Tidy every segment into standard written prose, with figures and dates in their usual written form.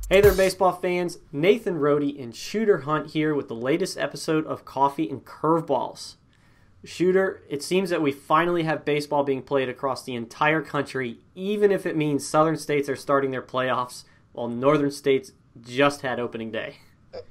Hey there, baseball fans. Nathan Rohde and Shooter Hunt here with the latest episode of Coffee and Curveballs. Shooter, it seems that we finally have baseball being played across the entire country, even if it means southern states are starting their playoffs while northern states just had opening day.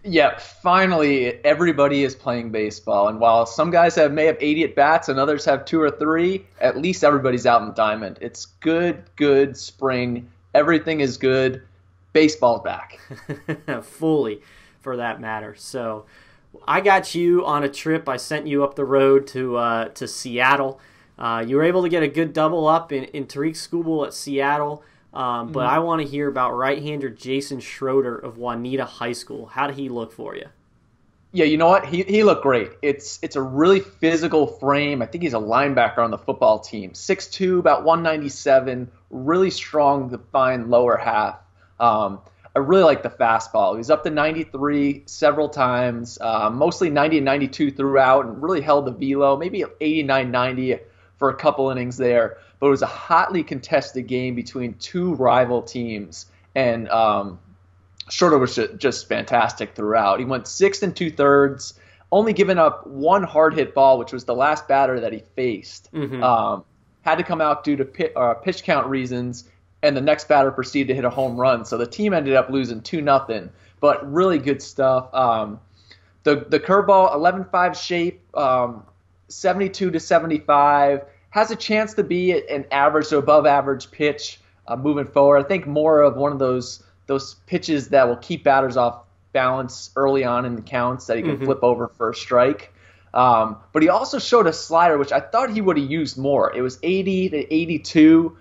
Yeah, finally everybody is playing baseball. And while some guys may have 80 at bats and others have two or three, at least everybody's out in the diamond. It's good spring. Everything is good. Baseball's back. Fully, for that matter. So I got you on a trip. I sent you up the road to Seattle. You were able to get a good double up in Tariq Skubal at Seattle. But I want to hear about right-hander Jason Schroeder of Juanita High School. How did he look for you? Yeah, you know what? He looked great. It's a really physical frame. I think he's a linebacker on the football team. 6'2", about 197, really strong, defined lower half. I really like the fastball. He was up to 93 several times, mostly 90 and 92 throughout, and really held the velo, maybe 89, 90 for a couple innings there. But it was a hotly contested game between two rival teams, and Schroeder was just fantastic throughout. He went 6 2/3, only giving up one hard hit ball, which was the last batter that he faced. Had to come out due to pitch count reasons, and the next batter proceeded to hit a home run. So the team ended up losing 2-0, but really good stuff. The curveball, 11.5 shape, 72 to 75, has a chance to be an average to above average pitch moving forward. I think more of one of those pitches that will keep batters off balance early on in the counts that he can flip over for a strike. But he also showed a slider, which I thought he would have used more. It was 80 to 82.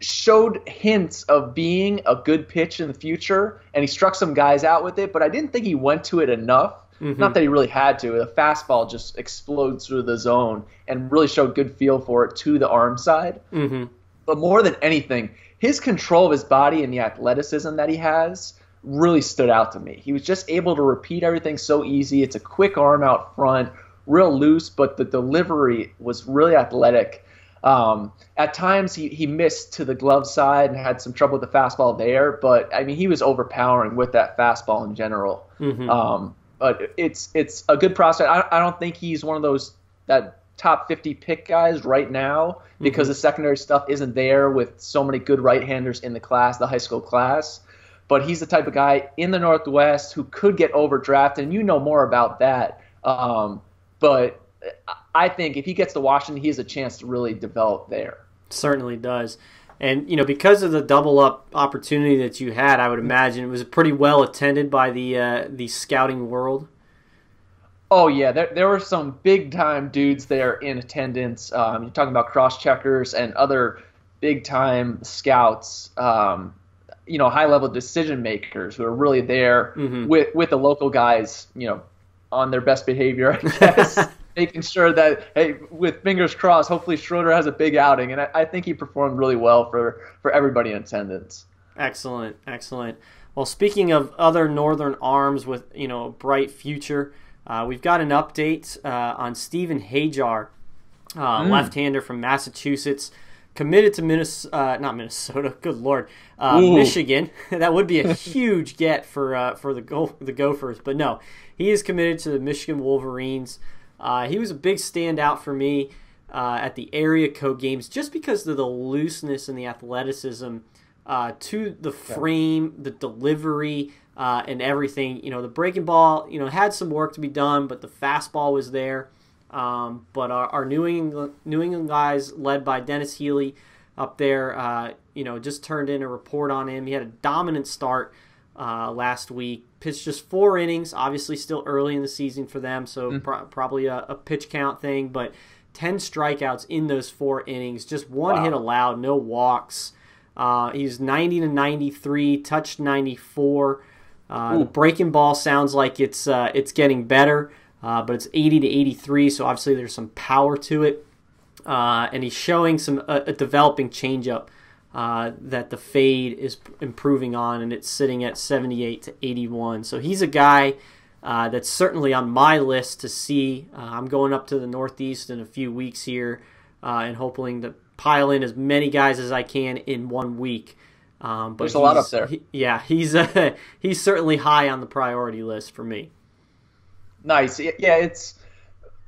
Showed hints of being a good pitch in the future, and he struck some guys out with it, but I didn't think he went to it enough. Not that he really had to. The fastball just explodes through the zone and really showed good feel for it to the arm side. But more than anything, his control of his body and the athleticism that he has really stood out to me. He was just able to repeat everything so easy. It's a quick arm out front, real loose, but the delivery was really athletic. At times he missed to the glove side and had some trouble with the fastball there, but I mean he was overpowering with that fastball in general. But it's a good prospect. I don't think he's one of those that top 50 pick guys right now because the secondary stuff isn't there with so many good right-handers in the class, the high school class. But he's the type of guy in the Northwest who could get overdrafted, and you know more about that. But I think if he gets to Washington, he has a chance to really develop there. Certainly does. And, because of the double-up opportunity that you had, I would imagine it was pretty well attended by the scouting world. Oh, yeah. There were some big-time dudes there in attendance. You're talking about cross-checkers and other big-time scouts, high-level decision-makers who are really there with the local guys, on their best behavior, I guess. Making sure that, hey, with fingers crossed, hopefully Schroeder has a big outing. And I think he performed really well for everybody in attendance. Excellent. Well, speaking of other Northern arms with, a bright future, we've got an update on Stephen Hajjar, left-hander from Massachusetts, committed to not Minnesota, good Lord, Michigan. That would be a huge get for the Gophers. But no, he is committed to the Michigan Wolverines. He was a big standout for me at the area code games just because of the looseness and the athleticism to the frame, the delivery, and everything. The breaking ball, had some work to be done, but the fastball was there. But our New England guys, led by Dennis Healy up there, just turned in a report on him. He had a dominant start last week. Pitched just 4 innings, obviously still early in the season for them, so probably a pitch count thing, but 10 strikeouts in those 4 innings, just one hit allowed, no walks. He's 90 to 93, touched 94. The breaking ball sounds like it's getting better, but it's 80 to 83, so obviously there's some power to it. And he's showing a developing changeup that the fade is improving on, and it's sitting at 78 to 81. So he's a guy that's certainly on my list to see. I'm going up to the Northeast in a few weeks here and hoping to pile in as many guys as I can in 1 week. But there's a lot up there. He's certainly high on the priority list for me. Nice. Yeah,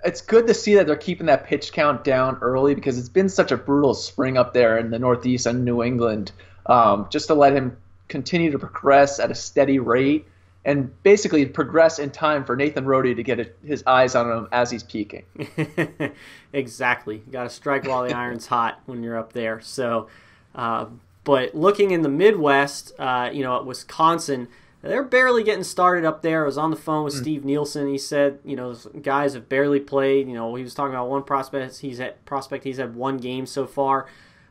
it's good to see that they're keeping that pitch count down early because it's been such a brutal spring up there in the Northeast and New England. Just to let him continue to progress at a steady rate and basically progress in time for Nathan Rohde to get his eyes on him as he's peaking. Exactly. You got to strike while the iron's hot when you're up there. So, but looking in the Midwest, at Wisconsin, they're barely getting started up there. I was on the phone with Steve Nielsen. He said, guys have barely played. He was talking about one prospect. He's had one game so far.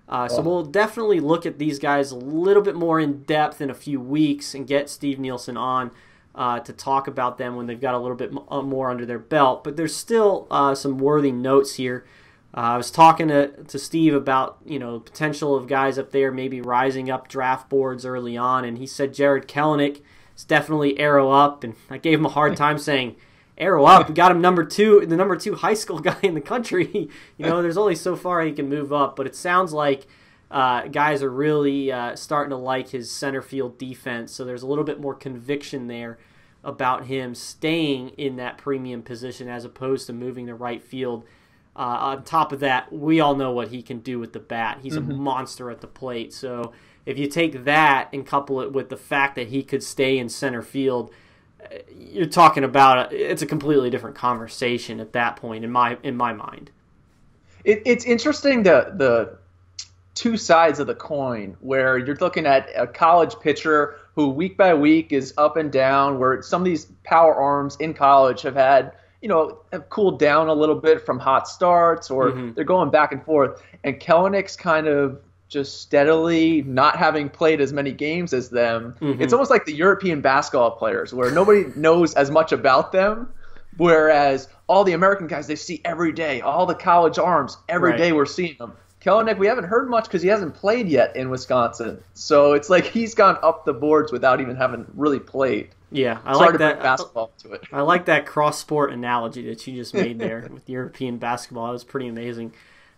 So we'll definitely look at these guys a little bit more in depth in a few weeks and get Steve Nielsen on to talk about them when they've got a little bit more under their belt. But there's still some worthy notes here. I was talking to Steve about potential of guys up there maybe rising up draft boards early on, and he said Jared Kelenic is definitely arrow up, and I gave him a hard time saying arrow up. We got him the number two high school guy in the country. There's only so far he can move up, but it sounds like guys are really starting to like his center field defense. So there's a little bit more conviction there about him staying in that premium position as opposed to moving to right field. On top of that, we all know what he can do with the bat. He's a monster at the plate. So if you take that and couple it with the fact that he could stay in center field, you're talking about it's a completely different conversation at that point in my mind. It's interesting the two sides of the coin where you're looking at a college pitcher who week by week is up and down, where some of these power arms in college have had have cooled down a little bit from hot starts, or they're going back and forth, and Kelenic's kind of just steadily not having played as many games as them. It's almost like the European basketball players where nobody knows as much about them, whereas all the American guys they see every day, all the college arms, every day we're seeing them. Kelenic, we haven't heard much because he hasn't played yet in Wisconsin. So it's like he's gone up the boards without even having really played. Yeah, I it's like hard that. To bring basketball to it. I like that cross-sport analogy that you just made there with European basketball. That was pretty amazing.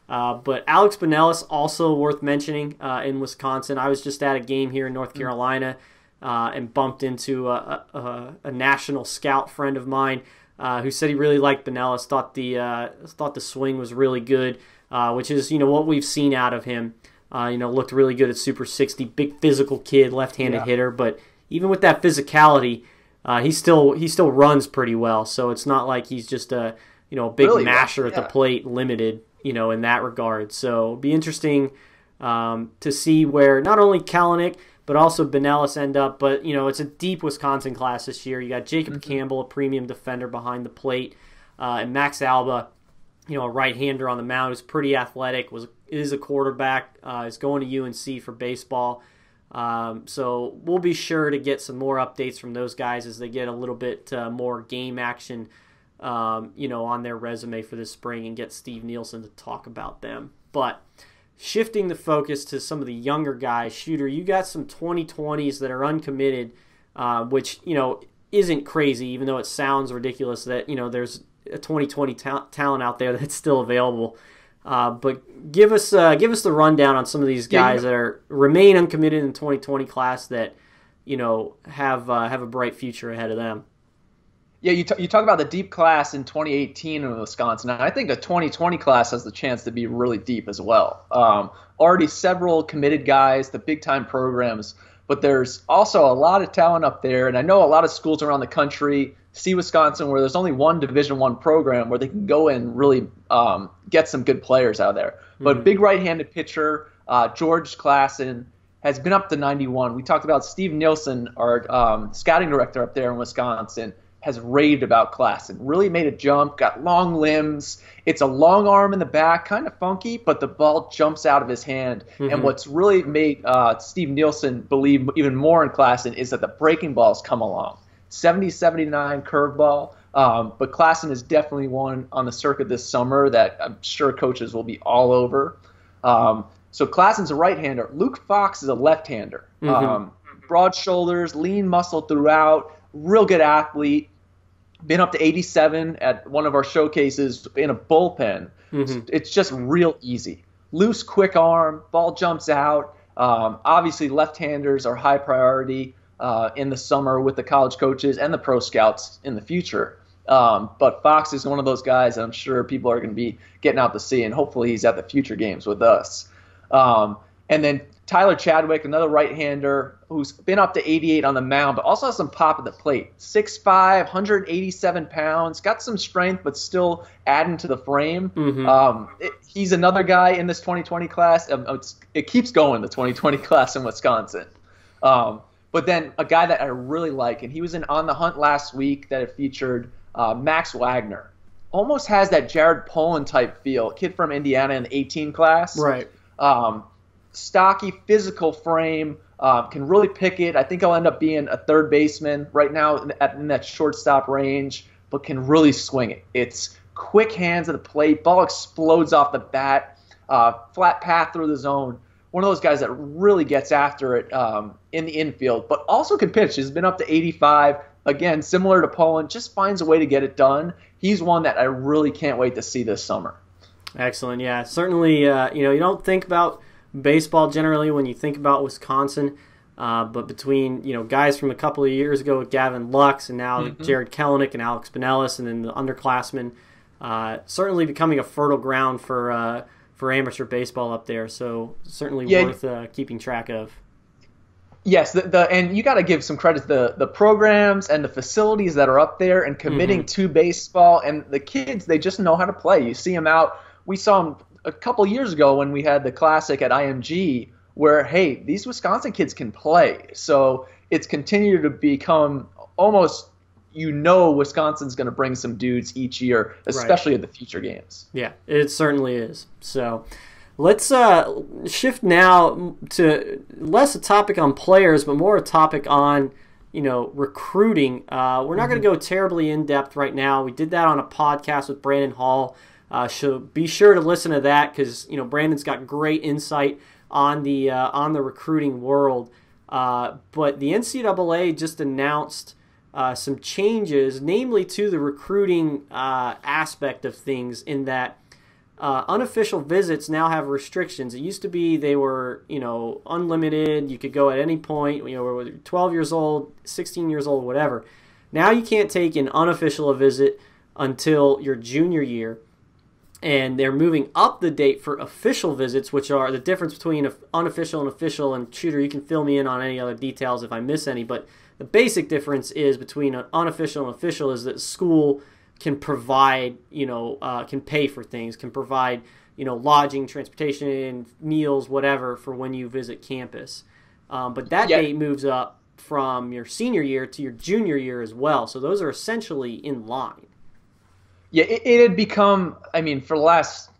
But Alex Binelas, also worth mentioning in Wisconsin. I was just at a game here in North Carolina and bumped into a national scout friend of mine who said he really liked Binelas, thought the swing was really good, which is what we've seen out of him. Looked really good at Super 60, big physical kid, left-handed hitter, but even with that physicality, he still runs pretty well. So it's not like he's just a big really masher at the plate, limited. In that regard. So it'll be interesting to see where not only Kelenic but also Binelas end up. But, it's a deep Wisconsin class this year. You got Jacob Campbell, a premium defender behind the plate, and Max Alba, a right-hander on the mound who's pretty athletic, is a quarterback, is going to UNC for baseball. So we'll be sure to get some more updates from those guys as they get a little bit more game action on their resume for this spring and get Steve Nielsen to talk about them. But shifting the focus to some of the younger guys, Schroeder, you got some 2020s that are uncommitted, which, isn't crazy, even though it sounds ridiculous that, there's a 2020 talent out there that's still available. But give us the rundown on some of these guys that remain uncommitted in the 2020 class that, have a bright future ahead of them. Yeah, you talk about the deep class in 2018 in Wisconsin, and I think the 2020 class has the chance to be really deep as well. Already several committed guys, the big-time programs, but there's also a lot of talent up there, and I know a lot of schools around the country see Wisconsin where there's only one Division I program where they can go and really get some good players out there. But big right-handed pitcher, George Klassen, has been up to 91. We talked about Steve Nielsen, our scouting director up there in Wisconsin, has raved about Klassen. Really made a jump, got long limbs. It's a long arm in the back, kind of funky, but the ball jumps out of his hand. And what's really made Steve Nielsen believe even more in Klassen is that the breaking balls come along. 70-79 curveball. But Klassen is definitely one on the circuit this summer that I'm sure coaches will be all over. So Klassen's a right-hander. Luke Fox is a left-hander. Broad shoulders, lean muscle throughout, real good athlete. Been up to 87 at one of our showcases in a bullpen. It's just real easy. Loose, quick arm, ball jumps out. Obviously, left-handers are high priority in the summer with the college coaches and the pro scouts in the future. But Fox is one of those guys that I'm sure people are going to be getting out to see, and hopefully he's at the future games with us. And then Tyler Chadwick, another right-hander who's been up to 88 on the mound, but also has some pop at the plate. 6'5", 187 pounds, got some strength, but still adding to the frame. He's another guy in this 2020 class. It keeps going, the 2020 class in Wisconsin. But then a guy that I really like, and he was in On the Hunt last week that it featured Max Wagner. Almost has that Jared Polin type feel, kid from Indiana in the 18 class. Right. Stocky, physical frame, can really pick it. I think I'll end up being a third baseman right now in that shortstop range, but can really swing it. It's quick hands at the plate, ball explodes off the bat, flat path through the zone. One of those guys that really gets after it in the infield, but also can pitch. He's been up to 85. Again, similar to Poland, just finds a way to get it done. He's one that I really can't wait to see this summer. Excellent. Yeah, certainly. You don't think about baseball generally when you think about Wisconsin, but between guys from a couple of years ago with Gavin Lux and now Jared Kelenic and Alex Pinellas and then the underclassmen, certainly becoming a fertile ground for amateur baseball up there. So certainly worth keeping track of. Yes, and you got to give some credit to the programs and the facilities that are up there and committing to baseball, and the kids, they just know how to play. You see them out. We saw them a couple years ago when we had the Classic at IMG where, hey, these Wisconsin kids can play. So it's continued to become almost, Wisconsin's going to bring some dudes each year, especially at the future games. Yeah, it certainly is. So let's shift now to less a topic on players, but more a topic on recruiting. We're not going to go terribly in depth right now. We did that on a podcast with Brandon Hall. So be sure to listen to that because Brandon's got great insight on the recruiting world. But the NCAA just announced some changes, namely to the recruiting aspect of things, in that unofficial visits now have restrictions. It used to be they were, unlimited. You could go at any point, whether you're 12 years old, 16 years old, whatever. Now you can't take an unofficial visit until your junior year. And they're moving up the date for official visits, which are the difference between unofficial and official. And Shooter, you can fill me in on any other details if I miss any. But the basic difference is between an unofficial and official is that school can provide, can pay for things, can provide, lodging, transportation, meals, whatever, for when you visit campus. But that date moves up from your senior year to your junior year as well. So those are essentially in line. Yeah, it had become, for the last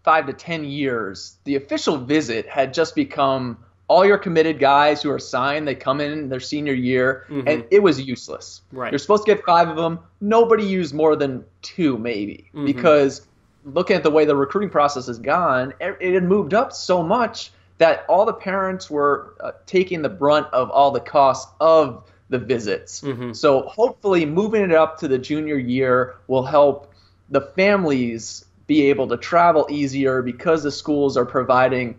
5 to 10 years, the official visit had just become all your committed guys who are signed. They come in their senior year, and it was useless. Right. You're supposed to get 5 of them. Nobody used more than 2, maybe, because looking at the way the recruiting process has gone, it had moved up so much that all the parents were taking the brunt of all the costs of the visits. So hopefully moving it up to the junior year will help the families be able to travel easier because the schools are providing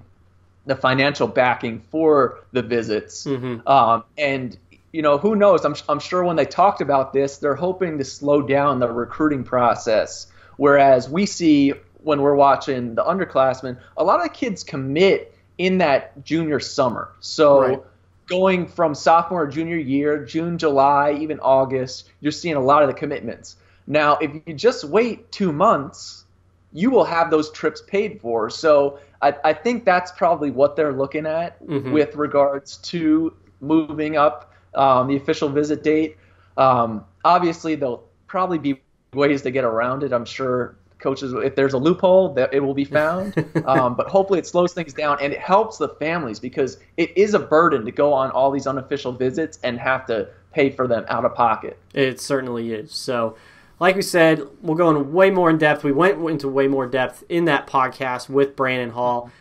the financial backing for the visits. And who knows? I'm sure when they talked about this, they're hoping to slow down the recruiting process. Whereas we see when we're watching the underclassmen, a lot of the kids commit in that junior summer. So going from sophomore or junior year, June, July, even August, you're seeing a lot of the commitments. Now, if you just wait 2 months, you will have those trips paid for. So I think that's probably what they're looking at with regards to moving up the official visit date. Obviously, there'll probably be ways to get around it. I'm sure coaches, if there's a loophole, that it will be found. But hopefully it slows things down, and it helps the families because it is a burden to go on all these unofficial visits and have to pay for them out of pocket. It certainly is. So like we said, we'll go into way more in depth. We went into way more depth in that podcast with Brandon Hall.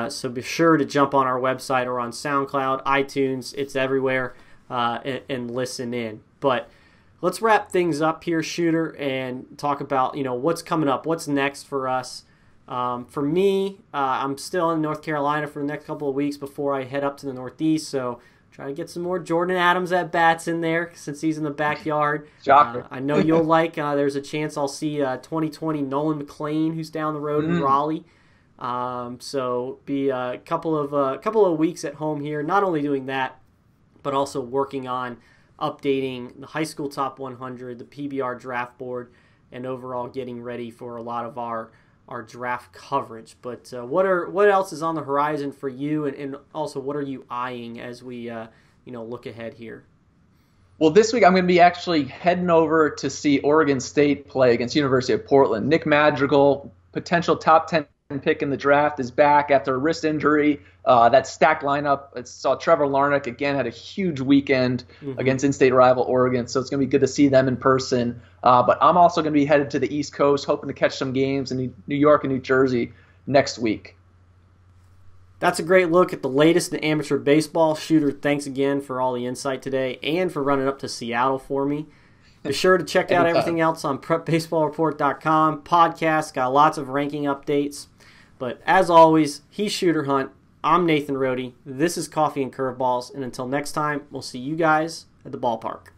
So be sure to jump on our website or on SoundCloud, iTunes. It's everywhere, and listen in. But let's wrap things up here, Shooter, and talk about what's coming up, what's next for us. For me, I'm still in North Carolina for the next couple of weeks before I head up to the Northeast, so try to get some more Jordan Adams at bats in there since he's in the backyard. I know you'll like. There's a chance I'll see 2020 Nolan McLean, who's down the road in Raleigh. So be a couple of weeks at home here, not only doing that, but also working on updating the high school top 100, the PBR draft board, and overall getting ready for a lot of our draft coverage. But what else is on the horizon for you, and also what are you eyeing as we look ahead here? Well, this week I'm going to be actually heading over to see Oregon State play against University of Portland. Nick Madrigal, potential top 10 pick in the draft, is back after a wrist injury. That stacked lineup, I saw Trevor Larnach again had a huge weekend against in-state rival Oregon, so it's going to be good to see them in person. But I'm also going to be headed to the East Coast, hoping to catch some games in New York and New Jersey next week. That's a great look at the latest in amateur baseball. Schroeder, thanks again for all the insight today and for running up to Seattle for me. Be sure to check out everything else on PrepBaseballReport.com. Podcast, got lots of ranking updates. But as always, he's Schroeder Hunt. I'm Nathan Rohde. This is Coffee and Curveballs. And until next time, we'll see you guys at the ballpark.